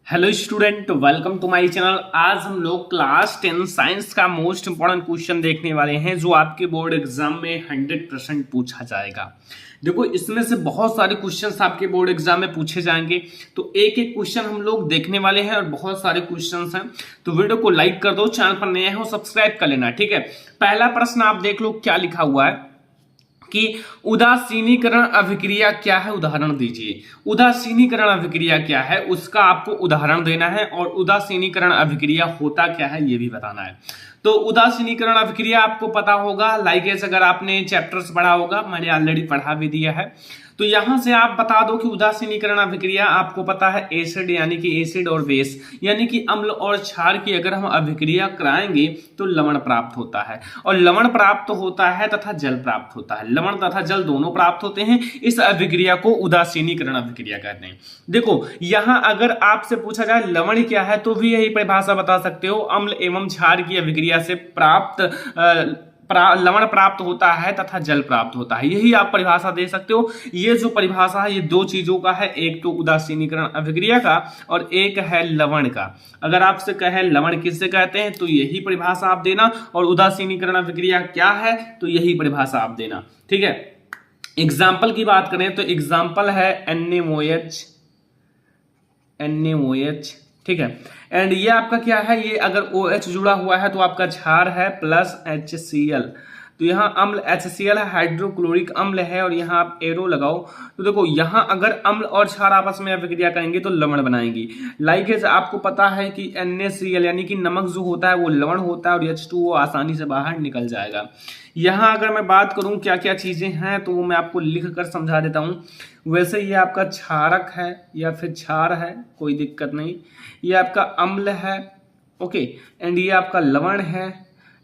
Hello student, welcome to my channel. आज हम लोग क्लास 10 साइंस का मोस्ट इंपॉर्टेंट क्वेश्चन देखने वाले हैं जो आपके बोर्ड एग्जाम में 100% पूछा जाएगा। देखो, इसमें से बहुत सारे क्वेश्चंस आपके बोर्ड एग्जाम में पूछे जाएंगे, तो एक एक क्वेश्चन हम लोग देखने वाले हैं और बहुत सारे क्वेश्चंस हैं। तो वीडियो को लाइक कर दो, चैनल पर नए हो सब्सक्राइब कर लेना, ठीक है। पहला प्रश्न आप देख लो क्या लिखा हुआ है कि उदासीनीकरण अभिक्रिया क्या है, उदाहरण दीजिए। उदासीनीकरण अभिक्रिया क्या है उसका आपको उदाहरण देना है और उदासीनीकरण अभिक्रिया होता क्या है ये भी बताना है। तो उदासीनीकरण अभिक्रिया आपको पता होगा, लाइक अगर आपने चैप्टर्स पढ़ा होगा, मैंने ऑलरेडी पढ़ा भी दिया है। तो यहां से आप बता दो कि उदासीनीकरण अभिक्रिया आपको पता है एसिड यानी कि एसिड और बेस यानी कि अम्ल और क्षार की अगर हम अभिक्रिया कराएंगे तो लवण प्राप्त होता है, और लवण प्राप्त होता है तथा जल प्राप्त होता है। लवण तथा जल दोनों प्राप्त होते हैं। इस अभिक्रिया को उदासीनीकरण अभिक्रिया कहते हैं। देखो, यहां अगर आपसे पूछा जाए लवण क्या है तो भी यही परिभाषा बता सकते हो, अम्ल एवं क्षार की अभिक्रिया से लवण प्राप्त होता है तथा जल प्राप्त होता है। यही आप परिभाषा दे सकते हो। ये जो परिभाषा है ये दो चीजों का है, एक तो उदासीनीकरण अभिक्रिया का और एक है लवण का। अगर आपसे कहे लवण किससे कहते हैं तो यही परिभाषा आप देना, और उदासीनीकरण अभिक्रिया क्या है तो यही परिभाषा आप देना, ठीक है। एग्जाम्पल की बात करें तो एग्जाम्पल है NaOH, ठीक है। एंड ये आपका क्या है, ये अगर OH जुड़ा हुआ है तो आपका क्षार है प्लस HCl। तो यहाँ अम्ल HCl है, हाइड्रोक्लोरिक अम्ल है, और यहाँ आप एरो लगाओ। तो देखो, यहाँ अगर अम्ल और क्षार आपस में अभिक्रिया करेंगे तो लवण बनाएंगी। लाइक आपको पता है कि NaCl यानी कि नमक जो होता है वो लवण होता है, और H2O आसानी से बाहर निकल जाएगा। यहाँ अगर मैं बात करूं क्या क्या चीजें हैं तो वो मैं आपको लिख कर समझा देता हूं। वैसे ये आपका क्षारक है या फिर क्षार है, कोई दिक्कत नहीं। ये आपका अम्ल है, ओके। एंड ये आपका लवण है।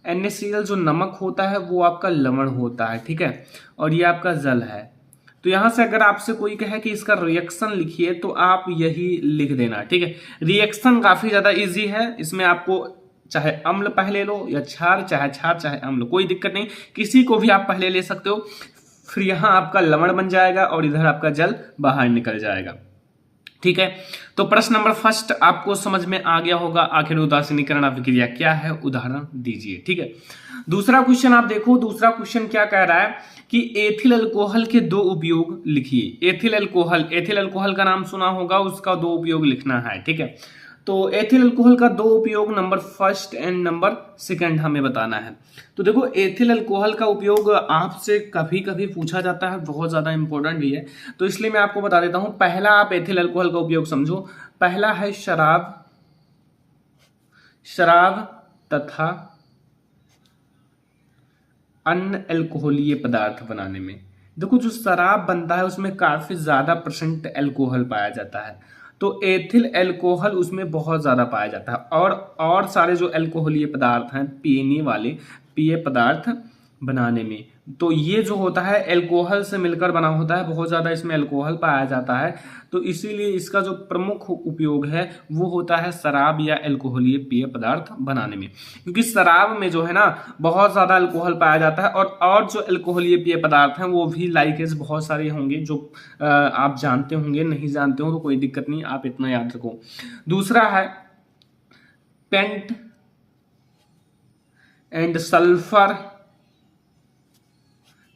NaCl जो नमक होता है वो आपका लवण होता है, ठीक है। और ये आपका जल है। तो यहां से अगर आपसे कोई कहे कि इसका रिएक्शन लिखिए तो आप यही लिख देना, ठीक है। रिएक्शन काफी ज्यादा इजी है। इसमें आपको चाहे अम्ल पहले लो या क्षार, चाहे क्षार चाहे अम्ल, कोई दिक्कत नहीं, किसी को भी आप पहले ले सकते हो। फिर यहां आपका लवण बन जाएगा और इधर आपका जल बाहर निकल जाएगा, ठीक है। तो प्रश्न नंबर फर्स्ट आपको समझ में आ गया होगा, आखिर उदासीनीकरण अभिक्रिया क्या है, उदाहरण दीजिए, ठीक है। दूसरा क्वेश्चन आप देखो, दूसरा क्वेश्चन क्या कह रहा है कि एथिल अल्कोहल के दो उपयोग लिखिए। एथिल अल्कोहल का नाम सुना होगा, उसका दो उपयोग लिखना है, ठीक है। तो एथिल अल्कोहल का दो उपयोग number first and number second हमें बताना है। तो देखो, एथिल अल्कोहल का उपयोग आपसे कभी कभी पूछा जाता है, बहुत ज्यादा इंपॉर्टेंट भी है, तो इसलिए मैं आपको बता देता हूं। पहला आप एथिल अल्कोहल का उपयोग समझो। पहला है शराब तथा अन्य अल्कोहलीय पदार्थ बनाने में। देखो, जो शराब बनता है उसमें काफी ज्यादा % अल्कोहल पाया जाता है, तो एथिल अल्कोहल उसमें बहुत ज्यादा पाया जाता है। और सारे जो अल्कोहलीय पदार्थ हैं, पीने वाले पेय पदार्थ बनाने में, तो ये जो होता है अल्कोहल से मिलकर बना होता है, बहुत ज्यादा इसमें अल्कोहल पाया जाता है। तो इसीलिए इसका जो प्रमुख उपयोग है वो होता है शराब या अल्कोहलीय पेय पदार्थ बनाने में, क्योंकि शराब में जो है ना बहुत ज्यादा अल्कोहल पाया जाता है। और जो अल्कोहलीय पेय पदार्थ हैं वो भी लाइक बहुत सारे होंगे जो आप जानते होंगे, नहीं जानते हो तो कोई दिक्कत नहीं, आप इतना याद रखो। दूसरा है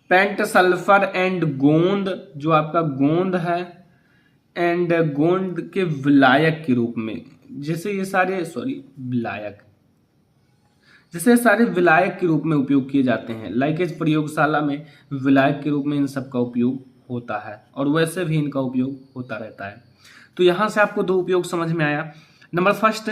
पेंट सल्फर एंड गोंद, जो आपका गोंद है, एंड गोंद के विलायक के रूप में, जैसे ये सारे विलायक के रूप में उपयोग किए जाते हैं। लाइक प्रयोगशाला में विलायक के रूप में इन सब का उपयोग होता है, और वैसे भी इनका उपयोग होता रहता है। तो यहां से आपको दो उपयोग समझ में आया। नंबर फर्स्ट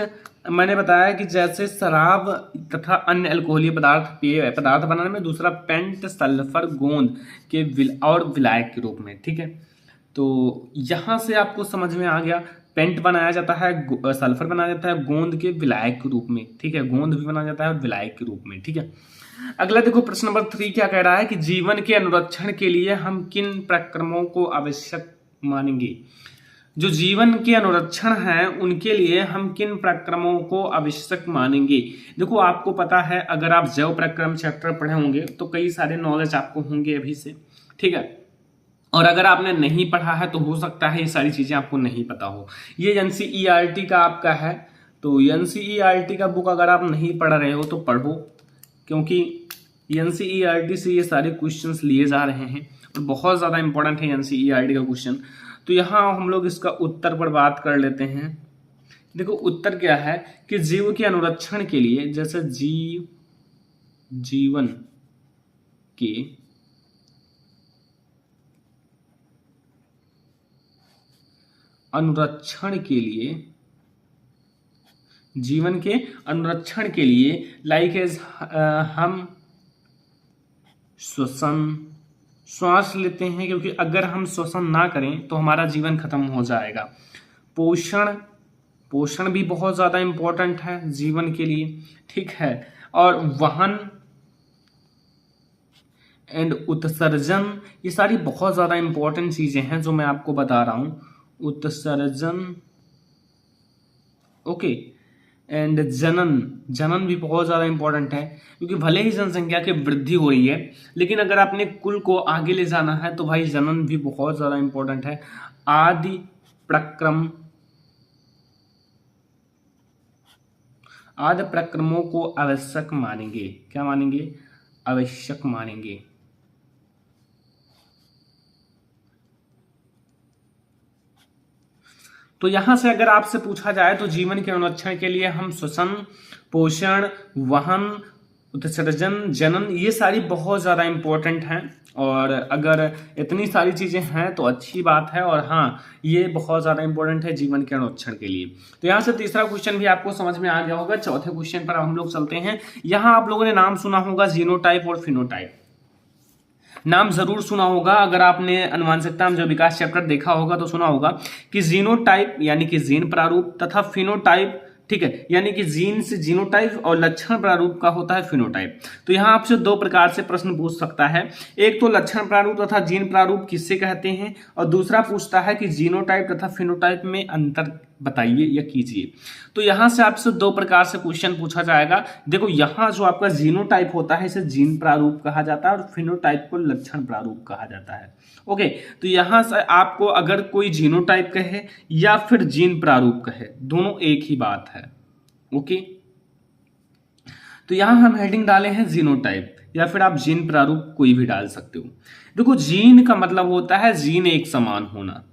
मैंने बताया कि जैसे शराब तथा अन्य अल्कोहलीय पेय पदार्थ बनाने में, दूसरा पेंट सल्फर गोंद के विलायक के रूप में, ठीक है। तो यहां से आपको समझ में आ गया, पेंट बनाया जाता है, सल्फर बनाया जाता है गोंद के विलायक के रूप में, ठीक है। गोंद भी बनाया जाता है विलायक के रूप में, ठीक है। अगला देखो, प्रश्न नंबर 3 क्या कह रहा है कि जीवन के अनुरक्षण के लिए हम किन प्रक्रमों को आवश्यक मानेंगे। जो जीवन के अनुरक्षण हैं उनके लिए हम किन प्रक्रमों को आवश्यक मानेंगे। देखो, आपको पता है, अगर आप जैव प्रक्रम चैप्टर पढ़े होंगे तो कई सारे नॉलेज आपको होंगे अभी से, ठीक है। और अगर आपने नहीं पढ़ा है तो हो सकता है ये सारी चीज़ें आपको नहीं पता हो। ये एनसीईआरटी का आपका है, तो एनसीईआरटी का बुक अगर आप नहीं पढ़ रहे हो तो पढ़ो, क्योंकि एनसीईआरटी से ये सारे क्वेश्चंस लिए जा रहे हैं और बहुत ज़्यादा इंपॉर्टेंट है एनसीईआरटी का क्वेश्चन। तो यहाँ हम लोग इसका उत्तर पर बात कर लेते हैं। देखो उत्तर क्या है कि जीव के अनुरक्षण के लिए, जैसे जीवन के अनुरक्षण के लिए, जीवन के अनुरक्षण के लिए लाइक एज हम श्वास लेते हैं, क्योंकि अगर हम श्वसन ना करें तो हमारा जीवन खत्म हो जाएगा। पोषण भी बहुत ज़्यादा इम्पोर्टेंट है जीवन के लिए, ठीक है। और वहन एंड उत्सर्जन, ये सारी बहुत ज़्यादा इम्पोर्टेंट चीज़ें हैं जो मैं आपको बता रहा हूँ। उत्सर्जन, ओके, एंड जनन भी बहुत ज़्यादा इम्पोर्टेंट है, क्योंकि भले ही जनसंख्या की वृद्धि हो रही है, लेकिन अगर आपने कुल को आगे ले जाना है तो भाई जनन भी बहुत ज़्यादा इम्पोर्टेंट है। आदि प्रक्रमों को आवश्यक मानेंगे। क्या मानेंगे? आवश्यक मानेंगे। तो यहां से अगर आपसे पूछा जाए तो जीवन के अनुरक्षण के लिए हम श्वसन, पोषण, वहन, उत्सर्जन, जनन, ये सारी बहुत ज़्यादा इम्पोर्टेंट हैं। और अगर इतनी सारी चीज़ें हैं तो अच्छी बात है, और हाँ ये बहुत ज़्यादा इम्पोर्टेंट है जीवन के अनुरक्षण के लिए। तो यहाँ से तीसरा क्वेश्चन भी आपको समझ में आ गया होगा। चौथे क्वेश्चन पर हम लोग चलते हैं। यहाँ आप लोगों ने नाम सुना होगा जीनोटाइप और फिनोटाइप, नाम जरूर सुना होगा। अगर आपने अनुवांशिकता में जो विकास चैप्टर देखा होगा तो सुना होगा कि जीनोटाइप यानी कि जीन प्रारूप तथा फिनोटाइप, ठीक है, यानी कि जीन से जीनोटाइप और लक्षण प्रारूप का होता है फिनोटाइप। तो यहाँ आपसे दो प्रकार से प्रश्न पूछ सकता है। एक तो लक्षण प्रारूप तथा जीन प्रारूप किससे कहते हैं, और दूसरा पूछता है कि जीनोटाइप तथा फिनोटाइप में अंतर बताइए या कीजिए। तो यहाँ से आपसे दो प्रकार से क्वेश्चन पूछा जाएगा। देखो यहाँ जो आपका जीनोटाइप होता है इसे जीन प्रारूप कहा जाता है और फिनोटाइप को लक्षण प्रारूप कहा जाता है। ओके, तो यहाँ से आपको अगर कोई जीनोटाइप कहे या फिर जीन प्रारूप कहे, दोनों एक ही बात है। ओके, तो यहाँ हम हेडिंग डाले हैं जीनोटाइप, या फिर आप जीन प्रारूप कोई भी डाल सकते हो। देखो जीन का मतलब होता है जीन एक समान होना,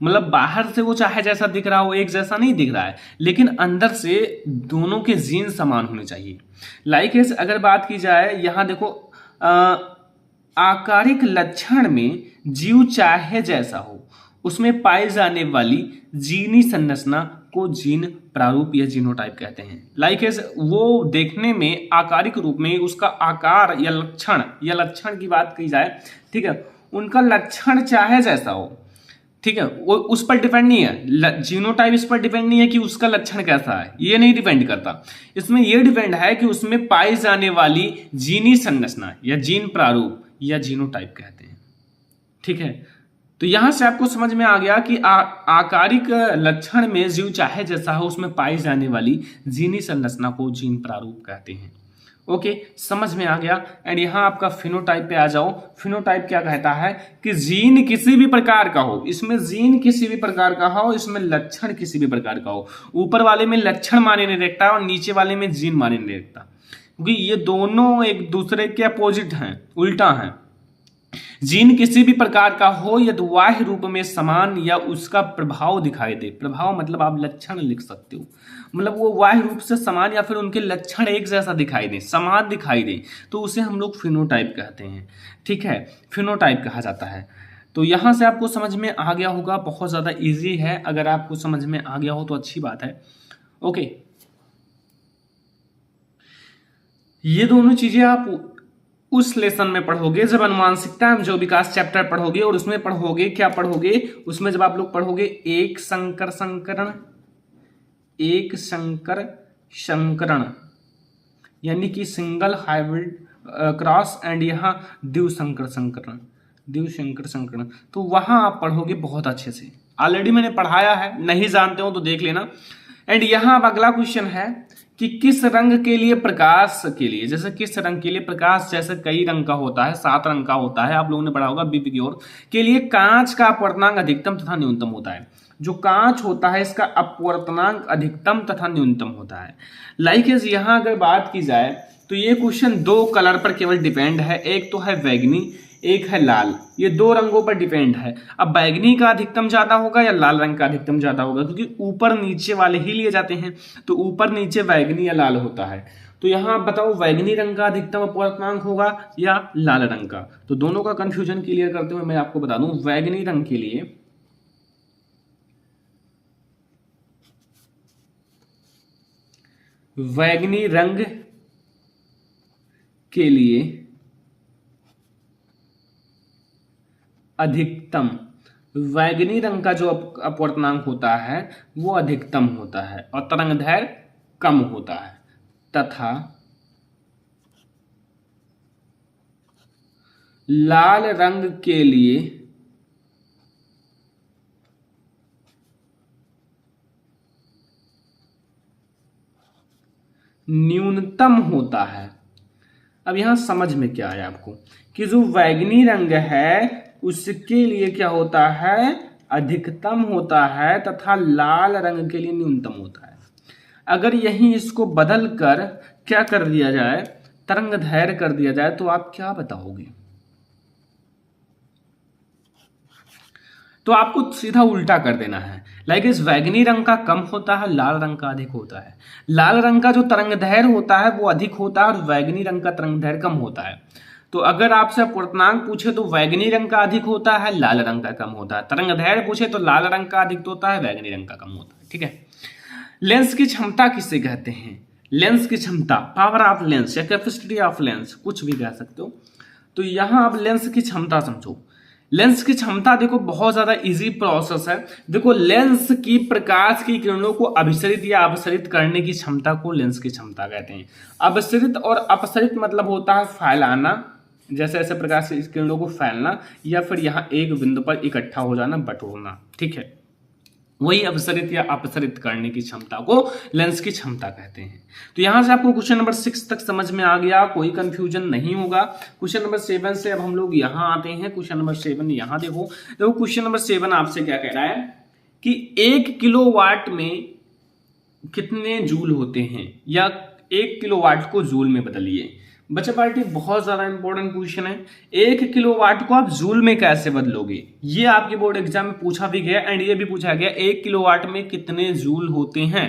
मतलब बाहर से वो चाहे जैसा दिख रहा हो, एक जैसा नहीं दिख रहा है, लेकिन अंदर से दोनों के जीन समान होने चाहिए। लाइक एज अगर बात की जाए, यहाँ देखो आकारिक लक्षण में जीव चाहे जैसा हो उसमें पाई जाने वाली जीनी संरचना को जीन प्रारूप या जीनोटाइप कहते हैं। लाइक एज वो देखने में आकारिक रूप में उसका आकार या लक्षण की बात की जाए, ठीक है, उनका लक्षण चाहे जैसा हो, ठीक है, वो उस पर डिपेंड नहीं है। जीनोटाइप इस पर डिपेंड नहीं है कि उसका लक्षण कैसा है, ये नहीं डिपेंड करता। इसमें यह डिपेंड है कि उसमें पाई जाने वाली जीनी संरचना या जीन प्रारूप या जीनोटाइप कहते हैं, ठीक है। तो यहां से आपको समझ में आ गया कि आकारिक लक्षण में जीव चाहे जैसा हो उसमें पाई जाने वाली जीनी संरचना को जीन प्रारूप कहते हैं। ओके, समझ में आ गया। एंड यहाँ आपका फिनोटाइप पे आ जाओ। फिनोटाइप क्या कहता है कि जीन किसी भी प्रकार का हो, इसमें जीन किसी भी प्रकार का हो, इसमें लक्षण किसी भी प्रकार का हो। ऊपर वाले में लक्षण माने नहीं रखता और नीचे वाले में जीन माने नहीं रखता, क्योंकि ये दोनों एक दूसरे के अपोजिट हैं, उल्टा हैं। जीन किसी भी प्रकार का हो यदि बाह्य रूप में समान या उसका प्रभाव दिखाई दे, प्रभाव मतलब आप लक्षण लिख सकते हो, मतलब वो बाह्य रूप से समान या फिर उनके लक्षण एक जैसा दिखाई दे, समान दिखाई दे, तो उसे हम लोग फिनोटाइप कहते हैं, ठीक है, फिनोटाइप कहा जाता है। तो यहां से आपको समझ में आ गया होगा, बहुत ज्यादा इजी है, अगर आपको समझ में आ गया हो तो अच्छी बात है। ओके, ये दोनों चीजें आप उस लेसन में पढ़ोगे जब अनुवांशिकता में जो विकास चैप्टर पढ़ोगे, और उसमें पढ़ोगे क्या पढ़ोगे, उसमें जब आप लोग पढ़ोगे एक संकरण यानी कि सिंगल हाइब्रिड क्रॉस, एंड यहाँ द्विसंकर संकरण, तो वहां आप पढ़ोगे बहुत अच्छे से। ऑलरेडी मैंने पढ़ाया है, नहीं जानते हो तो देख लेना। एंड यहाँ अब अगला क्वेश्चन है कि किस रंग के लिए, प्रकाश के लिए, जैसे किस रंग के लिए प्रकाश, जैसे कई रंग का होता है, 7 रंग का होता है, आप लोगों ने पढ़ा होगा बीपी की ओर, के लिए कांच का अपवर्तनांक अधिकतम तथा न्यूनतम होता है। जो कांच होता है इसका अपवर्तनांक अधिकतम तथा न्यूनतम होता है। लाइक यहाँ अगर बात की जाए तो ये क्वेश्चन 2 कलर पर केवल डिपेंड है, एक तो है बैगनी, एक है लाल, ये 2 रंगों पर डिपेंड है। अब बैगनी का अधिकतम ज्यादा होगा या लाल रंग का अधिकतम ज्यादा होगा, क्योंकि ऊपर नीचे वाले ही लिए जाते हैं, तो ऊपर नीचे बैगनी या लाल होता है। तो यहाँ आप बताओ बैगनी रंग का अधिकतम अपवर्तनांक होगा या लाल रंग का। तो दोनों का कंफ्यूजन क्लियर करते हुए मैं आपको बता दूं, बैगनी रंग के लिए बैगनी रंग के लिए अधिकतम, बैगनी रंग का जो अपवर्तनांक होता है वो अधिकतम होता है और तरंगदैर्घ्य कम होता है, तथा लाल रंग के लिए न्यूनतम होता है। अब यहां समझ में क्या आया आपको कि जो बैगनी रंग है उसके लिए क्या होता है, अधिकतम होता है, तथा लाल रंग के लिए न्यूनतम होता है। अगर यही इसको बदल कर क्या कर दिया जाए, तरंगदैर्घ्य कर दिया जाए, तो आप क्या बताओगे? तो आपको सीधा उल्टा कर देना है। लाइक इस बैगनी रंग का कम होता है, लाल रंग का अधिक होता है। लाल रंग का जो तरंगदैर्घ्य होता है वो अधिक होता है और बैगनी रंग का तरंगदैर्घ्य कम होता है। तो अगर आपसे अपवर्तनांक पूछे तो बैगनी रंग का अधिक होता है, लाल रंग का कम होता है। तरंगदैर्घ्य पूछे तो लाल रंग का अधिक होता है, बैगनी रंग का कम होता है। ठीक है। लेंस की क्षमता किससे कहते हैं? लेंस की क्षमता, पावर ऑफ लेंस या कैपेसिटी ऑफ लेंस, कुछ भी कह सकते हो। तो यहां आप लेंस की क्षमता समझो। लेंस की क्षमता देखो बहुत ज्यादा इजी प्रोसेस है। देखो लेंस की प्रकाश की किरणों को अभिसरित या अपसरित करने की क्षमता को लेंस की क्षमता कहते हैं। अभिसरित और अपसरित मतलब होता है फैलाना, जैसे ऐसे प्रकाश की किरणों को फैलना, या फिर यहाँ एक बिंदु पर इकट्ठा हो जाना, बटोरना। ठीक है, वही अपसरित या अपसरित करने की क्षमता को लेंस की क्षमता कहते हैं। तो यहां से आपको क्वेश्चन नंबर 6 तक समझ में आ गया, कोई कंफ्यूजन नहीं होगा। क्वेश्चन नंबर 7 से अब हम लोग यहां आते हैं। क्वेश्चन नंबर 7 यहां देखो। क्वेश्चन नंबर 7 आपसे क्या कह रहा है कि 1 किलोवाट में कितने जूल होते हैं, या 1 किलोवाट को जूल में बदलिए। बच्चा पार्टी बहुत ज्यादा इंपॉर्टेंट क्वेश्चन है। 1 किलोवाट को आप जूल में कैसे बदलोगे, ये आपके बोर्ड एग्जाम में पूछा भी गया एंड ये भी पूछा गया 1 किलोवाट में कितने जूल होते हैं।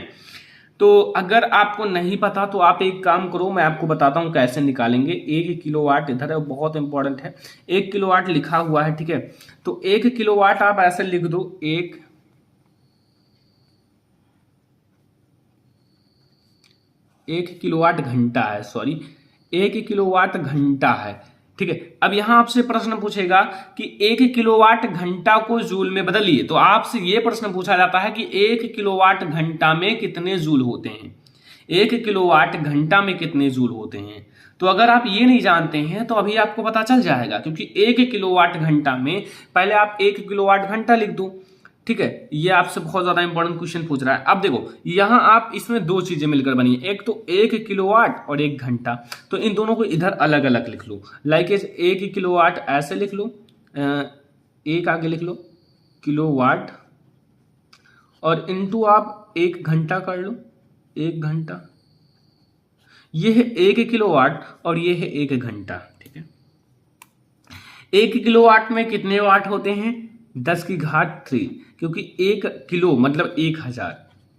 तो अगर आपको नहीं पता तो आप एक काम करो, मैं आपको बताता हूं कैसे निकालेंगे। 1 किलोवाट इधर है, बहुत इंपॉर्टेंट है। 1 किलोवाट लिखा हुआ है, ठीक है। तो 1 किलोवाट आप ऐसे लिख दो, 1 किलोवाट घंटा है, सॉरी 1 किलोवाट घंटा है। ठीक है। अब यहां आपसे प्रश्न पूछेगा कि 1 किलोवाट घंटा को जूल में बदलिए। तो आपसे यह प्रश्न पूछा जाता है कि 1 किलोवाट घंटा में कितने जूल होते हैं। 1 किलोवाट घंटा में कितने जूल होते हैं। तो अगर आप ये नहीं जानते हैं तो अभी आपको पता चल जाएगा, क्योंकि 1 किलोवाट घंटा में पहले आप 1 किलोवाट घंटा लिख दो। ठीक है, ये आपसे बहुत ज्यादा इंपॉर्टेंट क्वेश्चन पूछ रहा है। अब देखो यहां आप इसमें 2 चीजें मिलकर बनी, एक तो 1 किलोवाट और 1 घंटा। तो इन दोनों को इधर अलग अलग लिख लो। लाइक 1 किलोवाट ऐसे लिख लो, एक आगे लिख लो किलोवाट, और इनटू आप 1 घंटा कर लो, 1 घंटा। ये है 1 किलोवाट और ये है 1 घंटा। ठीक है। 1 किलोवाट में कितने वाट होते हैं? 10 की घात 3, क्योंकि 1 किलो मतलब 1000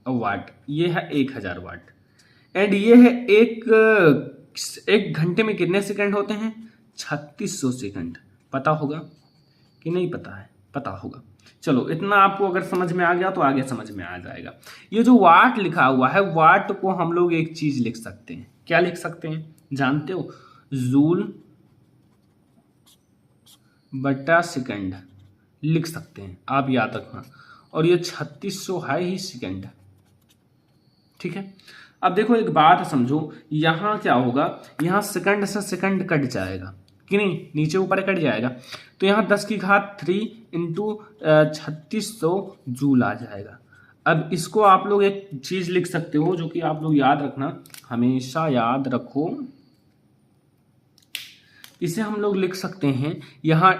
वाट, ये है 1000 वाट। एंड ये है एक घंटे में कितने सेकंड होते हैं? 3600 सेकंड। पता होगा कि नहीं पता है? पता होगा। चलो इतना आपको अगर समझ में आ गया तो आगे समझ में आ जाएगा। ये जो वाट लिखा हुआ है, वाट को हम लोग एक चीज लिख सकते हैं। क्या लिख सकते हैं जानते हो? जूल बटा सेकंड लिख सकते हैं, आप याद रखना। और ये 3600 है ही सेकंड। ठीक है। अब देखो एक बात समझो, यहां क्या होगा, यहां सेकंड से सेकंड कट जाएगा कि नहीं, नीचे ऊपर कट जाएगा। तो यहां 10 की घात 3 इंटू 3600 जूल आ जाएगा। अब इसको आप लोग एक चीज लिख सकते हो जो कि आप लोग याद रखना, हमेशा याद रखो, इसे हम लोग लिख सकते हैं यहाँ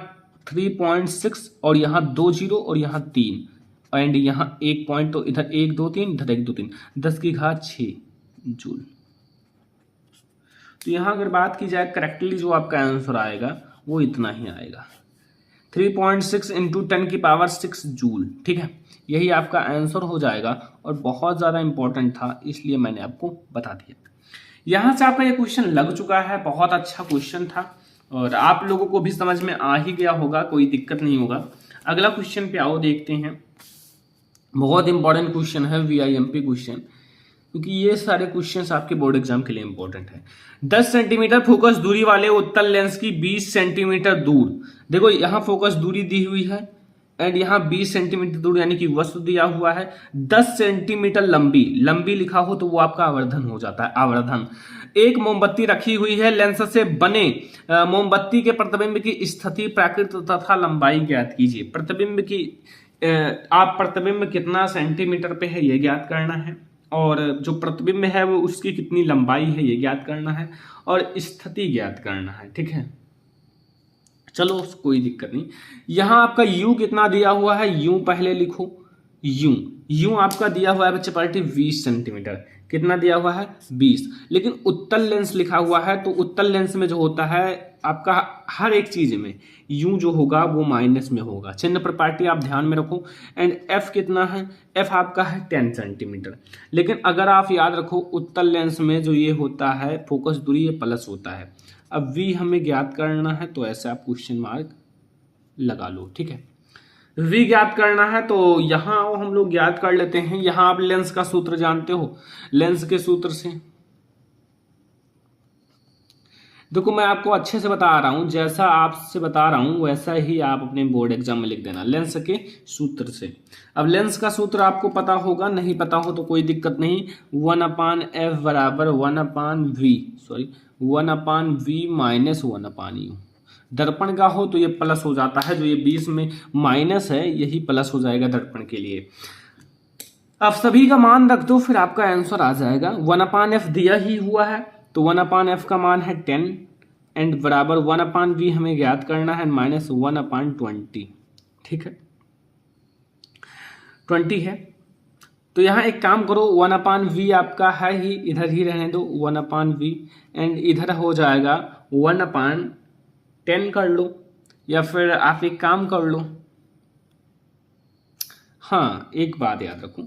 3.6 और यहाँ 2 जीरो और यहाँ 3 एंड यहाँ 1 पॉइंट, तो इधर 1 2 3, इधर 1 2 3, 10 की घात 6 जूल। तो यहाँ अगर बात की जाए करेक्टली जो आपका आंसर आएगा वो इतना ही आएगा, 3.6 इंटू 10⁶ जूल। ठीक है, यही आपका आंसर हो जाएगा और बहुत ज़्यादा इंपॉर्टेंट था इसलिए मैंने आपको बता दिया। यहाँ से आपका ये क्वेश्चन लग चुका है, बहुत अच्छा क्वेश्चन था और आप लोगों को भी समझ में आ ही गया होगा, कोई दिक्कत नहीं होगा। अगला क्वेश्चन पे आओ, देखते हैं। बहुत इंपॉर्टेंट क्वेश्चन है, VIMP क्वेश्चन, क्योंकि ये सारे क्वेश्चंस आपके बोर्ड एग्जाम के लिए इंपॉर्टेंट है। 10 सेंटीमीटर फोकस दूरी वाले उत्तल लेंस की 20 सेंटीमीटर दूर, देखो यहाँ फोकस दूरी दी हुई है एंड यहाँ 20 सेंटीमीटर दूर यानी कि वस्तु दिया हुआ है। 10 सेंटीमीटर लंबी, लंबी लिखा हो तो वो आपका आवर्धन हो जाता है, आवर्धन। एक मोमबत्ती रखी हुई है, लेंस से बने मोमबत्ती के प्रतिबिंब की स्थिति, प्राकृत तथा लंबाई ज्ञात कीजिए। प्रतिबिंब की आप प्रतिबिंब कितना सेंटीमीटर पे है ये ज्ञात करना है, और जो प्रतिबिंब है वो उसकी कितनी लंबाई है ये ज्ञात करना है, और स्थिति ज्ञात करना है। ठीक है, चलो कोई दिक्कत नहीं। यहां आपका U कितना दिया हुआ है, U पहले लिखो। U आपका दिया हुआ है बच्चे पार्टी 20 सेंटीमीटर, कितना दिया हुआ है 20, लेकिन उत्तल लेंस लिखा हुआ है, तो उत्तल लेंस में जो होता है आपका हर एक चीज में U जो होगा वो माइनस में होगा, चिन्ह प्रॉपर्टी आप ध्यान में रखो। एंड F कितना है, F आपका है 10 सेंटीमीटर, लेकिन अगर आप याद रखो उत्तल लेंस में जो ये होता है फोकस दूरी, ये प्लस होता है। अब V हमें ज्ञात करना है तो ऐसे आप क्वेश्चन मार्क लगा लो। ठीक है, V ज्ञात करना है तो यहां हम लोग ज्ञात कर लेते हैं। यहां आप लेंस का सूत्र जानते हो, लेंस के सूत्र से देखो मैं आपको अच्छे से बता रहा हूं, जैसा आपसे बता रहा हूं वैसा ही आप अपने बोर्ड एग्जाम में लिख देना, लेंस के सूत्र से। अब लेंस का सूत्र आपको पता होगा, नहीं पता हो तो कोई दिक्कत नहीं, 1/f बराबर 1/v माइनस 1/u। दर्पण का हो तो ये प्लस हो जाता है, जो ये 20 में माइनस है यही प्लस हो जाएगा दर्पण के लिए। अब सभी का मान रख दो फिर आपका आंसर आ जाएगा। 1/f दिया ही हुआ है तो 1/f का मान है 10 एंड बराबर 1/v हमें ज्ञात करना है माइनस 1/20। ठीक है, 20 है तो यहाँ एक काम करो, 1/v आपका है ही, इधर ही रहने दो 1/v एंड इधर हो जाएगा 1/10 कर लो, या फिर आप एक काम कर लो। हाँ एक बात याद रखो,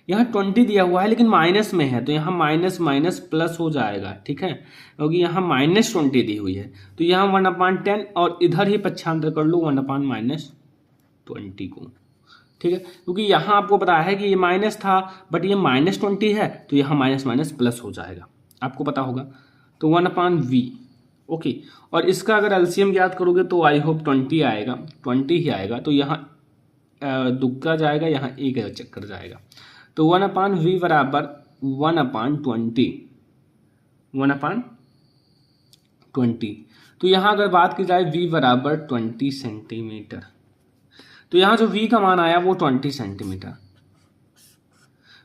यहाँ 20 दिया हुआ है लेकिन माइनस में है तो यहाँ माइनस माइनस प्लस हो जाएगा। ठीक है, क्योंकि यहाँ -20 दी हुई है तो यहाँ 1/10 और इधर ही पक्षांतर कर लो 1/20 को। ठीक है, क्योंकि यहाँ आपको पता है कि ये माइनस था बट ये -20 है तो यहाँ माइनस माइनस प्लस हो जाएगा, आपको पता होगा। तो 1/v ओके, और इसका अगर एलसीएम ज्ञात करोगे तो आई होप 20 आएगा, 20 ही आएगा। तो यहाँ दुक्का जाएगा, यहाँ एक चक्कर जाएगा, तो 1/v बराबर 1/20, 1/20। तो यहाँ अगर बात की जाए v बराबर 20 सेंटीमीटर, तो यहाँ जो v का मान आया वो 20 सेंटीमीटर,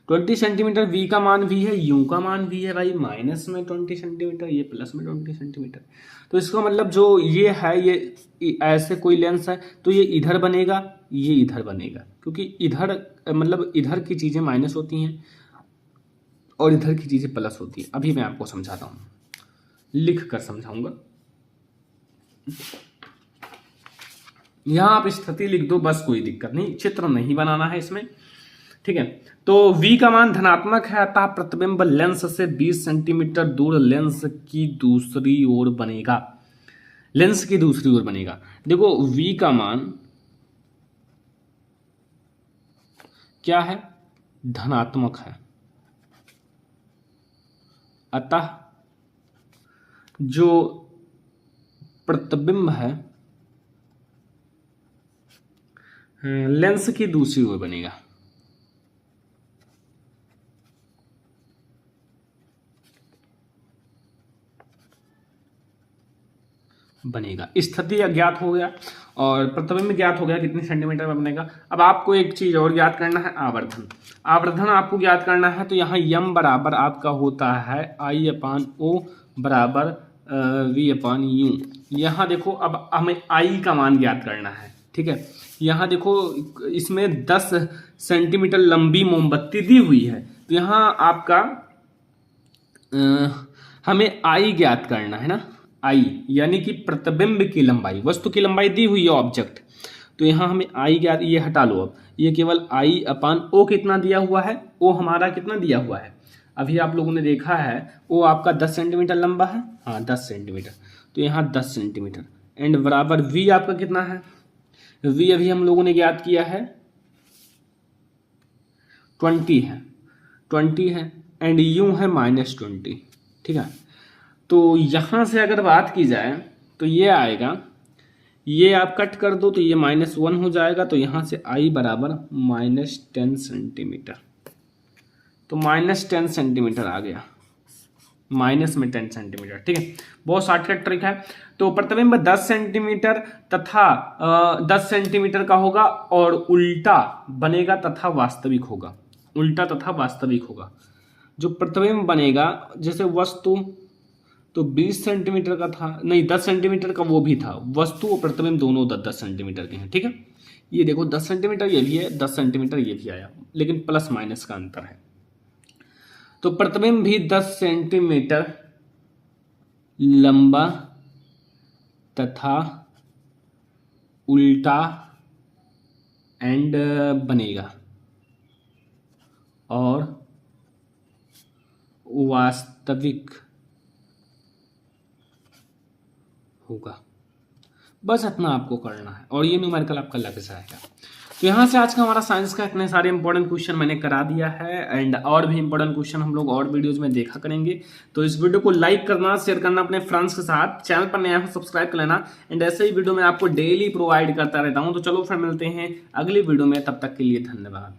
20 सेंटीमीटर v का मान v है, u का मान v है भाई, माइनस में 20 सेंटीमीटर, ये प्लस में 20 सेंटीमीटर। तो इसका मतलब जो ये है ये ऐसे कोई लेंस है तो ये इधर बनेगा, ये इधर बनेगा, क्योंकि इधर मतलब इधर की चीजें माइनस होती हैं और इधर की चीजें प्लस होती है। अभी मैं आपको समझाता हूँ, लिख कर समझाऊंगा। यहाँ आप स्थिति लिख दो बस, कोई दिक्कत नहीं, चित्र नहीं बनाना है इसमें। ठीक है, तो v का मान धनात्मक है अतः प्रतिबिंब लेंस से 20 सेंटीमीटर दूर लेंस की दूसरी ओर बनेगा, लेंस की दूसरी ओर बनेगा। देखो v का मान क्या है, धनात्मक है, अतः जो प्रतिबिंब है लेंस की दूसरी ओर बनेगा। बनेगा। स्थिति अज्ञात हो गया और प्रतिबिंब ज्ञात हो गया कितने सेंटीमीटर में बनेगा। अब आपको एक चीज और ज्ञात करना है, आवर्धन। आवर्धन आपको ज्ञात करना है, तो यहाँ यम बराबर आपका होता है I/O बराबर V/U। यहाँ देखो अब हमें I का मान ज्ञात करना है, ठीक है। यहाँ देखो इसमें 10 सेंटीमीटर लंबी मोमबत्ती दी हुई है, तो यहाँ आपका हमें I ज्ञात करना है ना, I यानी कि प्रतिबिंब की लंबाई, वस्तु की लंबाई दी हुई है ऑब्जेक्ट, तो यहाँ हमें I ज्ञात, ये हटा लो, अब ये केवल I/O कितना दिया हुआ है, O हमारा कितना दिया हुआ है, अभी आप लोगों ने देखा है O आपका 10 सेंटीमीटर लंबा है, हाँ 10 सेंटीमीटर, तो यहाँ 10 सेंटीमीटर एंड बराबर V आपका कितना है, V अभी हम लोगों ने ज्ञात किया है 20 है एंड U है -20, ठीक है। तो यहाँ से अगर बात की जाए तो ये आएगा, ये आप कट कर दो तो ये -1 हो जाएगा, तो यहाँ से I बराबर -10 सेंटीमीटर, तो -10 सेंटीमीटर आ गया, माइनस में 10 सेंटीमीटर, ठीक है। बहुत शॉर्टकट ट्रिक है। तो प्रतिबिंब 10 सेंटीमीटर तथा 10 सेंटीमीटर का होगा और उल्टा बनेगा तथा वास्तविक होगा, उल्टा तथा वास्तविक होगा। जो प्रतिबिंब बनेगा जैसे वस्तु तो 20 सेंटीमीटर का था, नहीं 10 सेंटीमीटर का वो भी था, वस्तु और प्रतिबिंब दोनों 10 सेंटीमीटर के हैं, ठीक है। ये देखो 10 सेंटीमीटर ये भी है, 10 सेंटीमीटर ये भी आया, लेकिन प्लस माइनस का अंतर है। तो प्रतिबिंब भी 10 सेंटीमीटर लंबा तथा उल्टा एंड बनेगा और वास्तविक होगा। बस इतना आपको करना है और ये न्यूमेरिकल आपका लग जाएगा। तो यहाँ से आज का हमारा साइंस का इतने सारे इंपॉर्टेंट क्वेश्चन मैंने करा दिया है एंड और भी इंपॉर्टेंट क्वेश्चन हम लोग और वीडियोज में देखा करेंगे। तो इस वीडियो को लाइक करना, शेयर करना अपने फ्रेंड्स के साथ, चैनल पर नया हो सब्सक्राइब कर लेना एंड ऐसे ही वीडियो मैं आपको डेली प्रोवाइड करता रहता हूँ। तो चलो फिर मिलते हैं अगली वीडियो में, तब तक के लिए धन्यवाद।